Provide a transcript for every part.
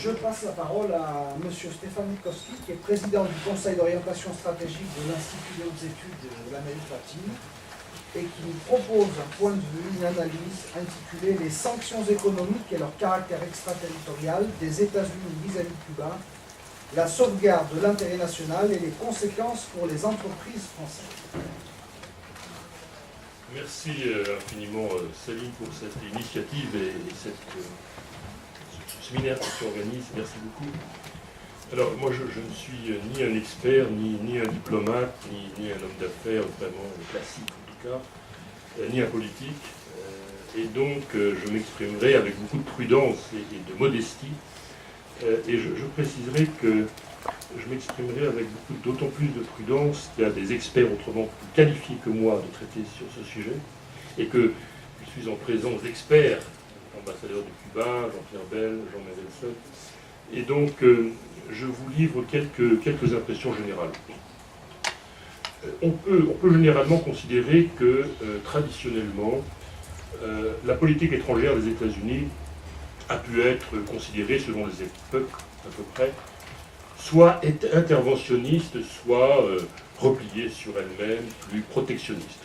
Je passe la parole à M. Stéphane Mikowski, qui est président du Conseil d'orientation stratégique de l'Institut des hautes études de l'Amérique latine, et qui nous propose un point de vue, une analyse intitulée « Les sanctions économiques et leur caractère extraterritorial des États-Unis vis-à-vis de Cuba, la sauvegarde de l'intérêt national et les conséquences pour les entreprises françaises ». Merci infiniment, Saline, pour cette initiative et ce séminaire que tu organises. Merci beaucoup. Alors, moi, je ne suis ni un expert, ni un diplomate, ni un homme d'affaires vraiment classique, en tout cas, ni un politique. Et donc, je m'exprimerai avec beaucoup de prudence et de modestie. Et je préciserai que je m'exprimerai avec d'autant plus de prudence qu'il y a des experts autrement plus qualifiés que moi de traiter sur ce sujet, et que je suis en présence d'experts, ambassadeurs de Cuba, Jean-Pierre Bel, Jean Mendelsohn, et donc je vous livre quelques impressions générales. On peut généralement considérer que traditionnellement, la politique étrangère des États-Unis a pu être considérée, selon les époques à peu près, soit interventionniste, soit repliée sur elle-même, plus protectionniste.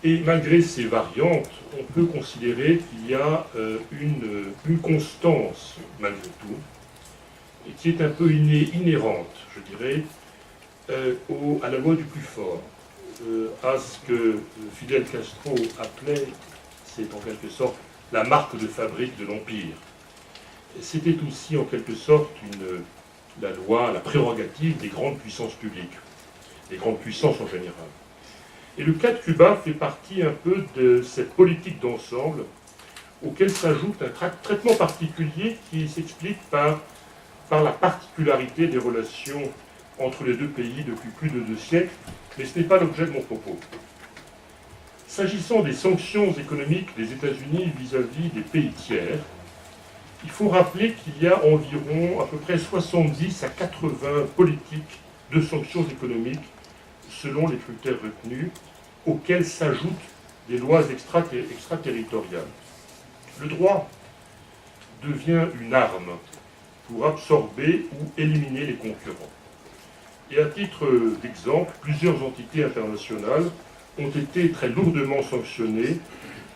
Et malgré ces variantes, on peut considérer qu'il y a une constance, malgré tout, et qui est un peu inhérente, je dirais, à la loi du plus fort, à ce que Fidel Castro appelait, c'est en quelque sorte la marque de fabrique de l'Empire. C'était aussi en quelque sorte la loi, la prérogative des grandes puissances publiques, des grandes puissances en général. Et le cas de Cuba fait partie un peu de cette politique d'ensemble auquel s'ajoute un traitement particulier qui s'explique par la particularité des relations entre les deux pays depuis plus de 2 siècles, mais ce n'est pas l'objet de mon propos. S'agissant des sanctions économiques des États-Unis vis-à-vis des pays tiers, il faut rappeler qu'il y a environ à peu près 70 à 80 politiques de sanctions économiques selon les critères retenus, auxquels s'ajoutent des lois extraterritoriales. Le droit devient une arme pour absorber ou éliminer les concurrents. Et à titre d'exemple, plusieurs entités internationales ont été très lourdement sanctionnées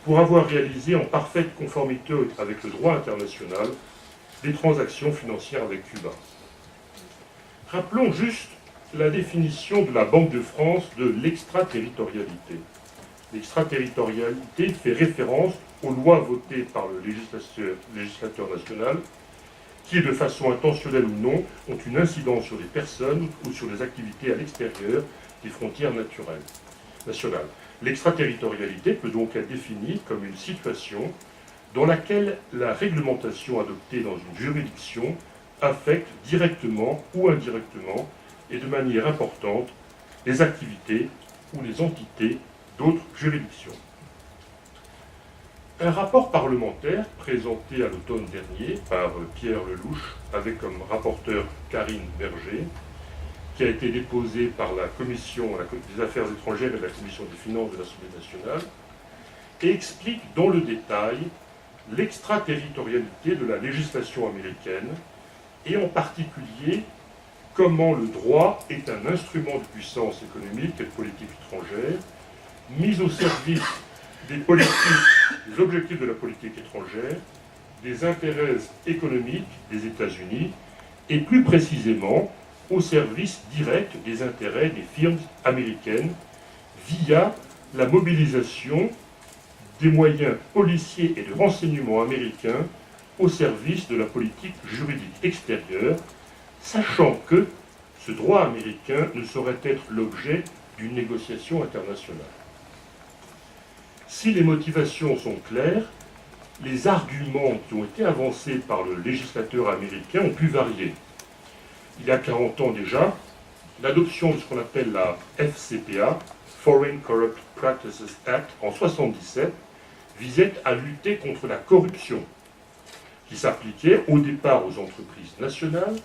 pour avoir réalisé en parfaite conformité avec le droit international des transactions financières avec Cuba. Rappelons juste la définition de la Banque de France de l'extraterritorialité. L'extraterritorialité fait référence aux lois votées par le législateur national qui, de façon intentionnelle ou non, ont une incidence sur les personnes ou sur les activités à l'extérieur des frontières nationales. L'extraterritorialité peut donc être définie comme une situation dans laquelle la réglementation adoptée dans une juridiction affecte directement ou indirectement et de manière importante les activités ou les entités d'autres juridictions. Un rapport parlementaire présenté à l'automne dernier par Pierre Lelouch, avec comme rapporteur Karine Berger, qui a été déposé par la Commission des Affaires étrangères et la Commission des Finances de l'Assemblée nationale, et explique dans le détail l'extraterritorialité de la législation américaine, et en particulier comment le droit est un instrument de puissance économique et de politique étrangère, mis au service des objectifs de la politique étrangère, des intérêts économiques des États-Unis, et plus précisément au service direct des intérêts des firmes américaines via la mobilisation des moyens policiers et de renseignement américains au service de la politique juridique extérieure, sachant que ce droit américain ne saurait être l'objet d'une négociation internationale. Si les motivations sont claires, les arguments qui ont été avancés par le législateur américain ont pu varier. Il y a 40 ans déjà, l'adoption de ce qu'on appelle la FCPA, Foreign Corrupt Practices Act, en 1977, visait à lutter contre la corruption, qui s'appliquait au départ aux entreprises nationales,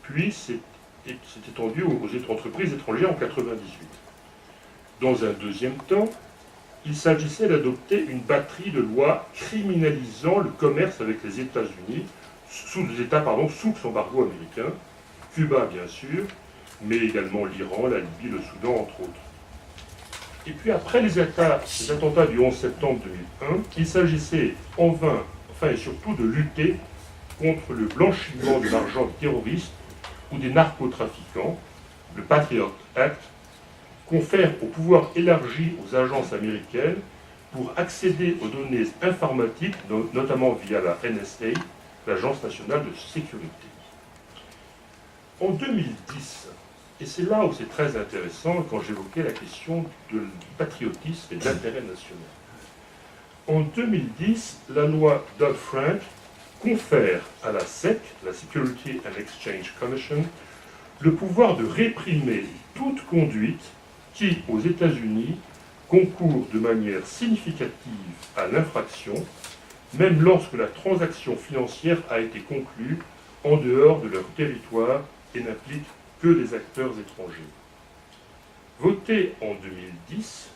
puis s'est étendu aux entreprises étrangères en 1998. Dans un deuxième temps, il s'agissait d'adopter une batterie de lois criminalisant le commerce avec les États-Unis sous embargo américain, Cuba bien sûr, mais également l'Iran, la Libye, le Soudan, entre autres. Et puis après les attentats du 11 septembre 2001, il s'agissait enfin et surtout de lutter contre le blanchiment de l'argent des terroristes ou des narcotrafiquants, le Patriot Act, confère au pouvoir élargi aux agences américaines pour accéder aux données informatiques, notamment via la NSA, l'Agence nationale de sécurité. En 2010, et c'est là où c'est très intéressant quand j'évoquais la question du patriotisme et de l'intérêt national. En 2010, la loi Dodd-Frank confère à la SEC, la Security and Exchange Commission, le pouvoir de réprimer toute conduite qui, aux États-Unis, concourt de manière significative à l'infraction, même lorsque la transaction financière a été conclue en dehors de leur territoire et n'implique que des acteurs étrangers. Voté en 2010,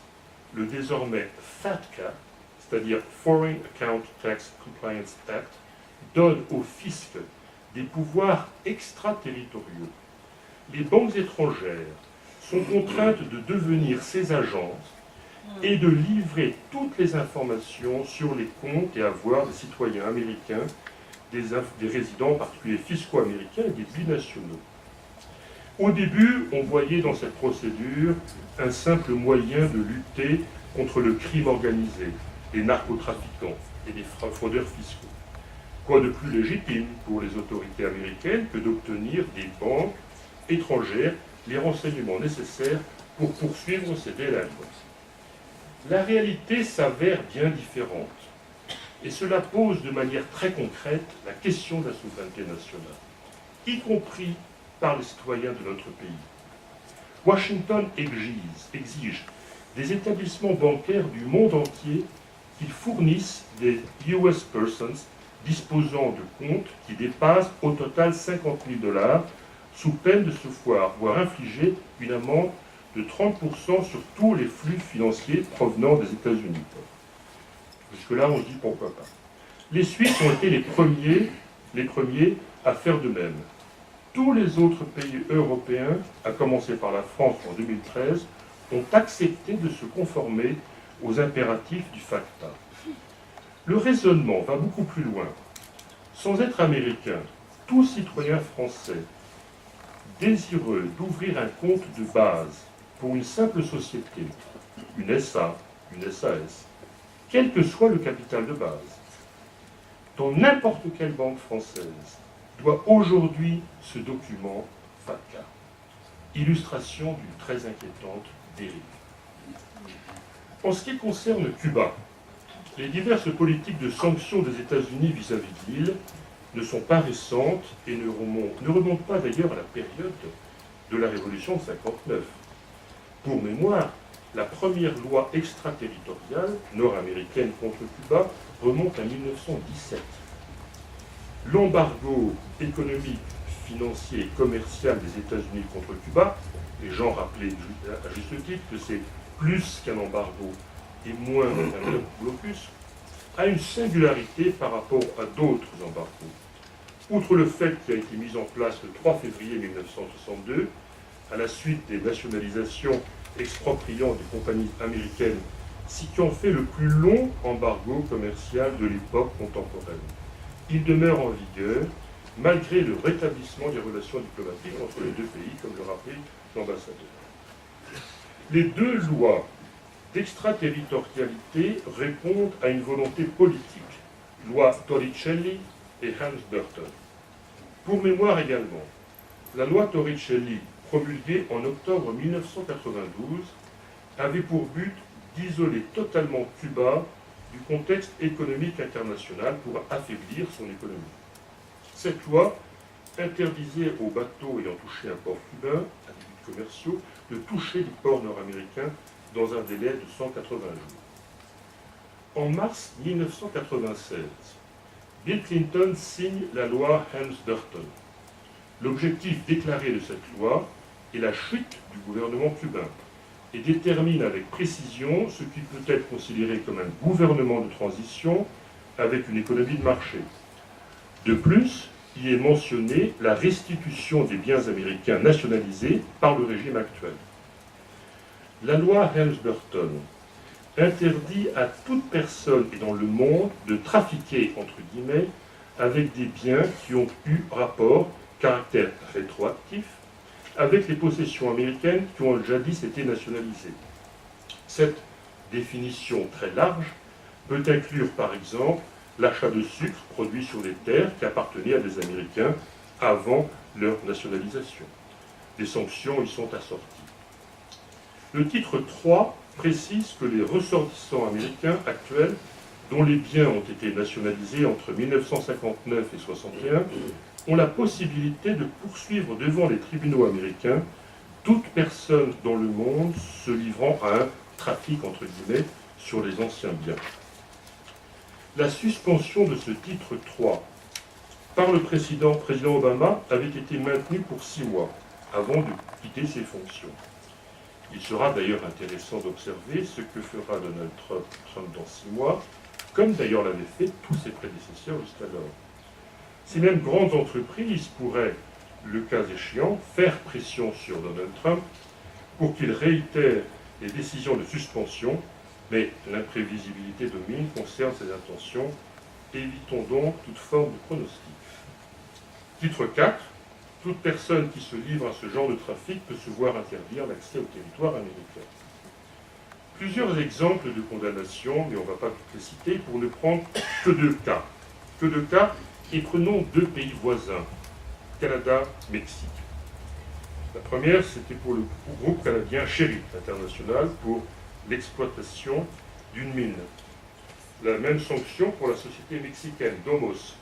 le désormais FATCA, c'est-à-dire Foreign Account Tax Compliance Act, donne au fisc des pouvoirs extraterritoriaux. Les banques étrangères sont contraintes de devenir ces agences et de livrer toutes les informations sur les comptes et avoirs des citoyens américains, des résidents particuliers fiscaux américains et des binationaux. Au début, on voyait dans cette procédure un simple moyen de lutter contre le crime organisé, les narcotrafiquants et les fraudeurs fiscaux. Quoi de plus légitime pour les autorités américaines que d'obtenir des banques étrangères les renseignements nécessaires pour poursuivre ces délinquants. La réalité s'avère bien différente, et cela pose de manière très concrète la question de la souveraineté nationale, y compris par les citoyens de notre pays. Washington exige des établissements bancaires du monde entier qu'ils fournissent des US persons disposant de comptes qui dépassent au total 50 000 $, sous peine de se voir infliger une amende de 30% sur tous les flux financiers provenant des États-Unis. Jusque-là, on se dit pourquoi pas. Les Suisses ont été les premiers à faire de même. Tous les autres pays européens, à commencer par la France en 2013, ont accepté de se conformer aux impératifs du FATCA. Le raisonnement va beaucoup plus loin. Sans être américain, tout citoyen français désireux d'ouvrir un compte de base pour une simple société, une SA, une SAS, quel que soit le capital de base, dans n'importe quelle banque française, doit aujourd'hui ce document FATCA. Illustration d'une très inquiétante dérive. En ce qui concerne Cuba, les diverses politiques de sanctions des États-Unis vis-à-vis de l'île ne sont pas récentes et ne remontent pas d'ailleurs à la période de la Révolution de 1959. Pour mémoire, la première loi extraterritoriale nord-américaine contre Cuba remonte à 1917. L'embargo économique, financier et commercial des États-Unis contre Cuba, les gens rappelaient à juste titre que c'est plus qu'un embargo et moins qu'un blocus, a une singularité par rapport à d'autres embargos. Outre le fait qu'il a été mis en place le 3 février 1962, à la suite des nationalisations expropriant des compagnies américaines, ce qui en fait le plus long embargo commercial de l'époque contemporaine. Il demeure en vigueur malgré le rétablissement des relations diplomatiques entre les deux pays, comme le rappelait l'ambassadeur. Les deux lois d'extraterritorialité répondent à une volonté politique, loi Torricelli et Hans Burton. Pour mémoire également, la loi Torricelli, promulguée en octobre 1992, avait pour but d'isoler totalement Cuba du contexte économique international pour affaiblir son économie. Cette loi interdisait aux bateaux ayant touché un port cubain, à des buts commerciaux, de toucher les ports nord-américains dans un délai de 180 jours. En mars 1996, Bill Clinton signe la loi Helms-Burton. L'objectif déclaré de cette loi est la chute du gouvernement cubain et détermine avec précision ce qui peut être considéré comme un gouvernement de transition avec une économie de marché. De plus, y est mentionnée la restitution des biens américains nationalisés par le régime actuel. La loi Helms-Burton interdit à toute personne et dans le monde de trafiquer, entre guillemets, avec des biens qui ont eu rapport, caractère rétroactif, avec les possessions américaines qui ont jadis été nationalisées. Cette définition très large peut inclure par exemple l'achat de sucre produit sur les terres qui appartenaient à des Américains avant leur nationalisation. Des sanctions y sont assorties. Le titre 3 précise que les ressortissants américains actuels dont les biens ont été nationalisés entre 1959 et 1961 ont la possibilité de poursuivre devant les tribunaux américains toute personne dans le monde se livrant à un trafic, entre guillemets, sur les anciens biens. La suspension de ce titre 3 par le président Obama avait été maintenue pour 6 mois avant de quitter ses fonctions. Il sera d'ailleurs intéressant d'observer ce que fera Donald Trump dans 6 mois, comme d'ailleurs l'avaient fait tous ses prédécesseurs jusqu'alors. Ces mêmes grandes entreprises pourraient, le cas échéant, faire pression sur Donald Trump pour qu'il réitère les décisions de suspension, mais l'imprévisibilité domine concerne ses intentions. Évitons donc toute forme de pronostic. Titre 4. Toute personne qui se livre à ce genre de trafic peut se voir interdire l'accès au territoire américain. Plusieurs exemples de condamnation, mais on ne va pas toutes les citer, pour ne prendre que 2 cas. Que 2 cas, et prenons 2 pays voisins, Canada, Mexique. La première, c'était pour le groupe canadien Sherritt International pour l'exploitation d'une mine. La même sanction pour la société mexicaine Domos,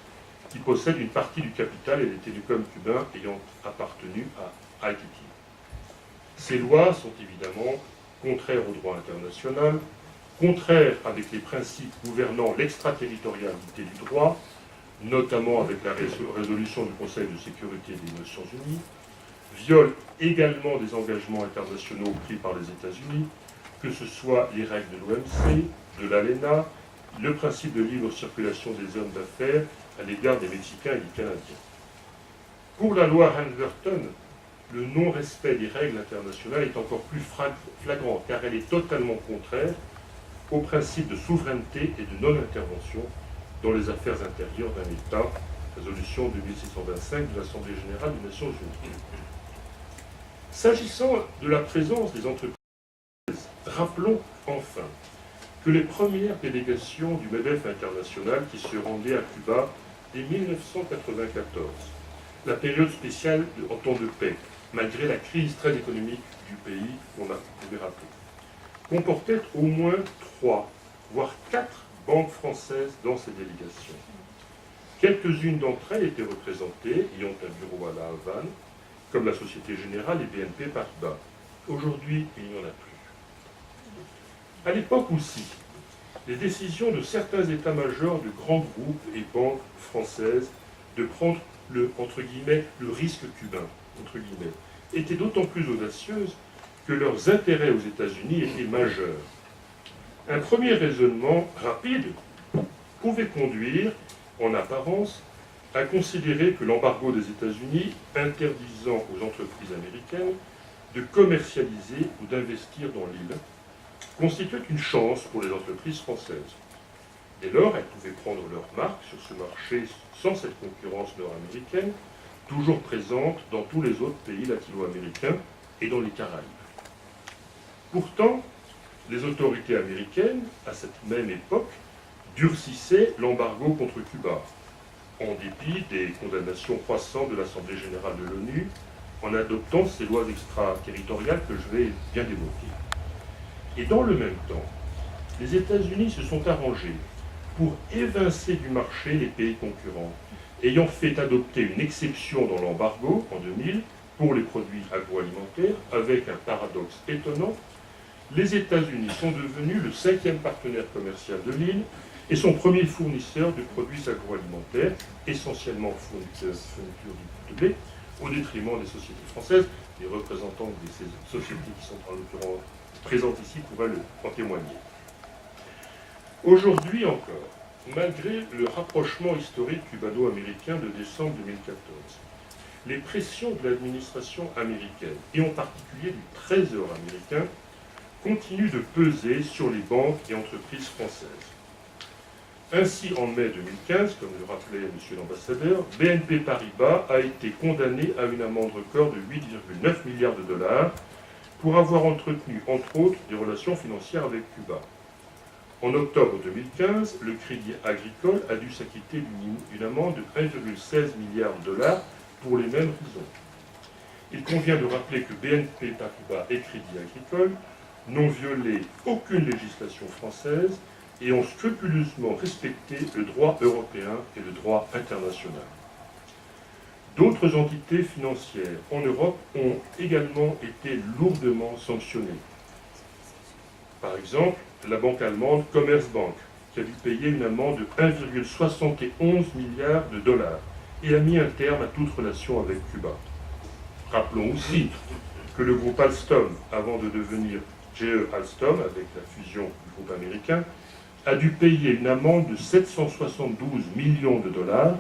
qui possède une partie du capital et des télécoms cubains ayant appartenu à Haïti. Ces lois sont évidemment contraires au droit international, contraires avec les principes gouvernant l'extraterritorialité du droit, notamment avec la résolution du Conseil de sécurité des Nations Unies, violent également des engagements internationaux pris par les États-Unis, que ce soit les règles de l'OMC, de l'ALENA, le principe de libre circulation des hommes d'affaires à l'égard des Mexicains et des Canadiens. Pour la loi Helms-Burton, le non-respect des règles internationales est encore plus flagrant, car elle est totalement contraire au principe de souveraineté et de non-intervention dans les affaires intérieures d'un État, résolution 2625 de l'Assemblée générale des Nations unies. S'agissant de la présence des entreprises, rappelons enfin que les premières délégations du MEDEF international qui se rendaient à Cuba dès 1994, la période spéciale en temps de paix, malgré la crise très économique du pays qu'on a pu rappeler, comportaient au moins 3, voire 4 banques françaises dans ces délégations. Quelques-unes d'entre elles étaient représentées, ayant un bureau à La Havane, comme la Société Générale et BNP Paribas. Aujourd'hui, il n'y en a plus. À l'époque aussi, les décisions de certains états-majors de grands groupes et banques françaises de prendre entre guillemets, le risque cubain, entre guillemets, étaient d'autant plus audacieuses que leurs intérêts aux États-Unis étaient majeurs. Un premier raisonnement rapide pouvait conduire, en apparence, à considérer que l'embargo des États-Unis interdisant aux entreprises américaines de commercialiser ou d'investir dans l'île constituait une chance pour les entreprises françaises. Dès lors, elles pouvaient prendre leur marque sur ce marché sans cette concurrence nord-américaine, toujours présente dans tous les autres pays latino-américains et dans les Caraïbes. Pourtant, les autorités américaines, à cette même époque, durcissaient l'embargo contre Cuba, en dépit des condamnations croissantes de l'Assemblée générale de l'ONU, en adoptant ces lois extraterritoriales que je vais bien évoquer. Et dans le même temps, les États-Unis se sont arrangés pour évincer du marché les pays concurrents, ayant fait adopter une exception dans l'embargo en 2000 pour les produits agroalimentaires, avec un paradoxe étonnant. Les États-Unis sont devenus le 5e partenaire commercial de l'île et son premier fournisseur de produits agroalimentaires, essentiellement fourniture du blé, au détriment des sociétés françaises. Les représentants de ces sociétés qui sont en l'occurrence présentes ici pourraient en témoigner. Aujourd'hui encore, malgré le rapprochement historique cubano-américain de décembre 2014, les pressions de l'administration américaine, et en particulier du Trésor américain, continuent de peser sur les banques et entreprises françaises. Ainsi, en mai 2015, comme le rappelait M. l'ambassadeur, BNP Paribas a été condamné à une amende record de 8,9 milliards de dollars pour avoir entretenu, entre autres, des relations financières avec Cuba. En octobre 2015, le Crédit Agricole a dû s'acquitter d'une amende de 1,16 milliard de dollars pour les mêmes raisons. Il convient de rappeler que BNP Paribas et Crédit Agricole n'ont violé aucune législation française et ont scrupuleusement respecté le droit européen et le droit international. D'autres entités financières en Europe ont également été lourdement sanctionnées. Par exemple, la banque allemande Commerzbank, qui a dû payer une amende de 1,71 milliard de dollars et a mis un terme à toute relation avec Cuba. Rappelons aussi que le groupe Alstom, avant de devenir GE Alstom, avec la fusion du groupe américain, a dû payer une amende de 772 millions de dollars.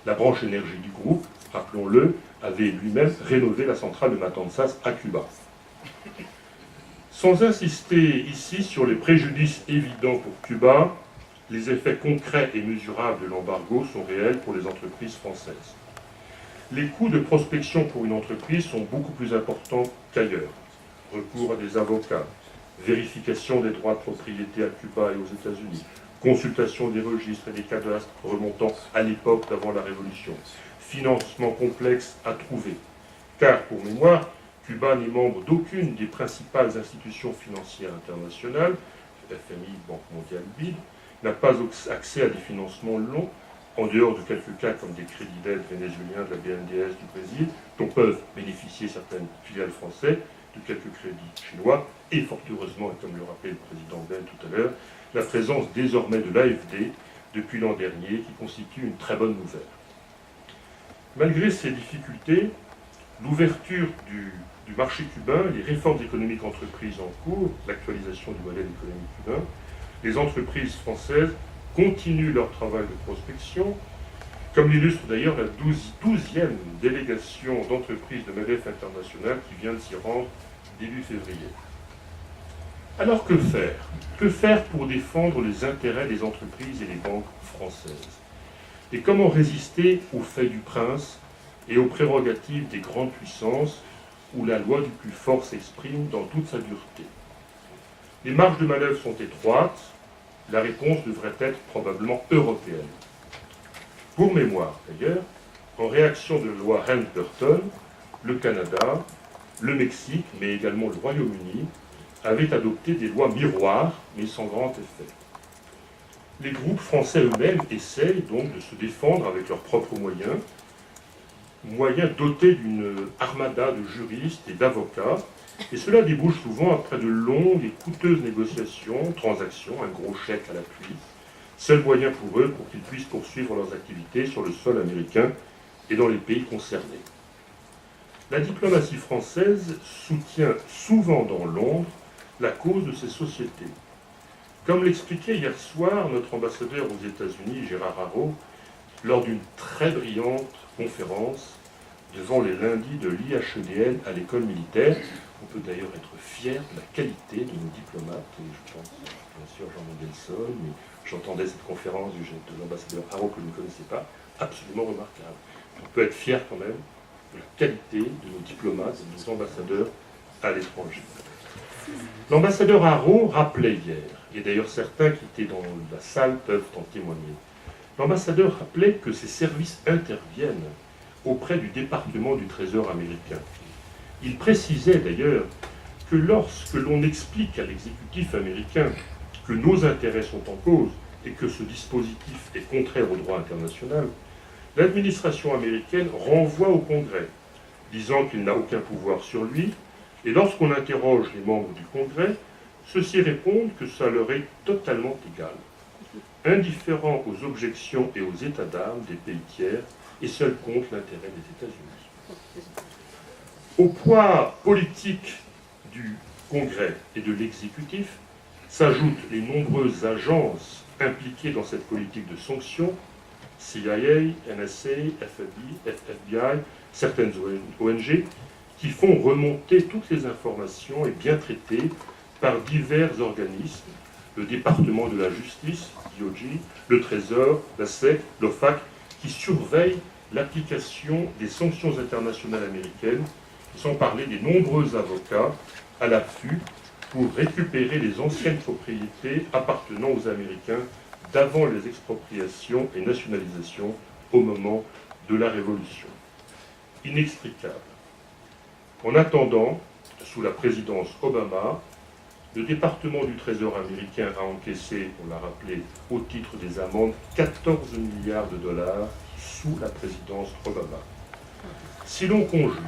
La branche énergie du groupe, rappelons-le, avait lui-même rénové la centrale de Matanzas à Cuba. Sans insister ici sur les préjudices évidents pour Cuba, les effets concrets et mesurables de l'embargo sont réels pour les entreprises françaises. Les coûts de prospection pour une entreprise sont beaucoup plus importants qu'ailleurs. Recours à des avocats, vérification des droits de propriété à Cuba et aux États-Unis, consultation des registres et des cadastres remontant à l'époque d'avant la Révolution, financement complexe à trouver. Car, pour mémoire, Cuba n'est membre d'aucune des principales institutions financières internationales, FMI, Banque mondiale, BID, n'a pas accès à des financements longs, en dehors de quelques cas comme des crédits d'aide vénézuéliens de la BNDES du Brésil, dont peuvent bénéficier certaines filiales françaises, de quelques crédits chinois, et fort heureusement, et comme le rappelait le président Ben tout à l'heure, la présence désormais de l'AFD depuis l'an dernier, qui constitue une très bonne nouvelle. Malgré ces difficultés, l'ouverture du marché cubain, les réformes économiques entreprises en cours, l'actualisation du modèle économique cubain, les entreprises françaises continuent leur travail de prospection, comme l'illustre d'ailleurs la 12e délégation d'entreprises de MEDEF International qui vient de s'y rendre début février. Alors que faire? Que faire pour défendre les intérêts des entreprises et des banques françaises? Et comment résister aux faits du prince et aux prérogatives des grandes puissances où la loi du plus fort s'exprime dans toute sa dureté? Les marges de manœuvre sont étroites, la réponse devrait être probablement européenne. Pour mémoire, d'ailleurs, en réaction de la loi Helms-Burton, le Canada, le Mexique, mais également le Royaume-Uni, avaient adopté des lois miroirs, mais sans grand effet. Les groupes français eux-mêmes essayent donc de se défendre avec leurs propres moyens dotés d'une armada de juristes et d'avocats, et cela débouche souvent après de longues et coûteuses négociations, transactions, un gros chèque à l'appui, seul moyen pour eux pour qu'ils puissent poursuivre leurs activités sur le sol américain et dans les pays concernés. La diplomatie française soutient souvent dans l'ombre la cause de ces sociétés. Comme l'expliquait hier soir notre ambassadeur aux États-Unis, Gérard Haro, lors d'une très brillante conférence devant les lundis de l'IHEDN à l'école militaire. On peut d'ailleurs être fier de la qualité de nos diplomates, et je pense bien sûr Jean Mendelssohn, mais j'entendais cette conférence de l'ambassadeur Haro que je ne connaissais pas, absolument remarquable. On peut être fier quand même de la qualité de nos diplomates et de nos ambassadeurs à l'étranger. L'ambassadeur Haro rappelait hier, et d'ailleurs certains qui étaient dans la salle peuvent en témoigner, l'ambassadeur rappelait que ces services interviennent auprès du département du Trésor américain. Il précisait d'ailleurs que lorsque l'on explique à l'exécutif américain que nos intérêts sont en cause et que ce dispositif est contraire au droit international, l'administration américaine renvoie au Congrès, disant qu'il n'a aucun pouvoir sur lui, et lorsqu'on interroge les membres du Congrès, ceux-ci répondent que ça leur est totalement égal, indifférent aux objections et aux états d'âme des pays tiers, et seul compte l'intérêt des États-Unis. Au poids politique du Congrès et de l'exécutif s'ajoutent les nombreuses agences impliqués dans cette politique de sanctions, CIA, NSA, FBI, certaines ONG, qui font remonter toutes les informations et bien traitées par divers organismes, le département de la justice, DOJ, le Trésor, la SEC, l'OFAC, qui surveillent l'application des sanctions internationales américaines, sans parler des nombreux avocats à l'affût pour récupérer les anciennes propriétés appartenant aux Américains d'avant les expropriations et nationalisations au moment de la Révolution. Inextricable. En attendant, sous la présidence Obama, le département du Trésor américain a encaissé, on l'a rappelé, au titre des amendes, 14 milliards de dollars sous la présidence Obama. Si l'on conjugue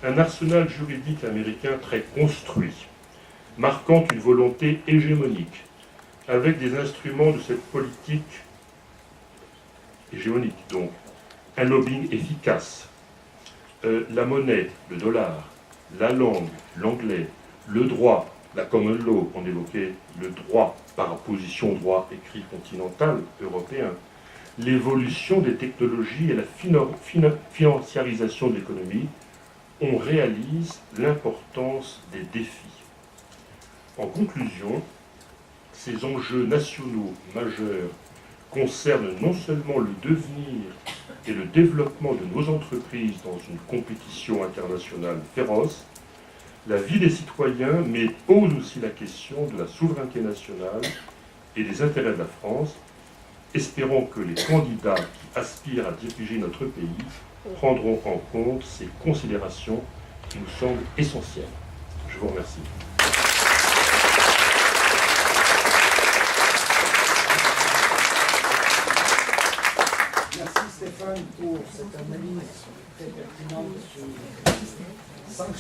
un arsenal juridique américain très construit, marquant une volonté hégémonique, avec des instruments de cette politique hégémonique, donc un lobbying efficace, la monnaie, le dollar, la langue, l'anglais, le droit, la common law, on évoquait le droit par opposition au droit écrit continental européen, l'évolution des technologies et la financiarisation de l'économie, on réalise l'importance des défis. En conclusion, ces enjeux nationaux majeurs concernent non seulement le devenir et le développement de nos entreprises dans une compétition internationale féroce, la vie des citoyens, mais pose aussi la question de la souveraineté nationale et des intérêts de la France. Espérons que les candidats qui aspirent à diriger notre pays prendront en compte ces considérations qui nous semblent essentielles. Je vous remercie. Merci Stéphane pour cette analyse très pertinente sur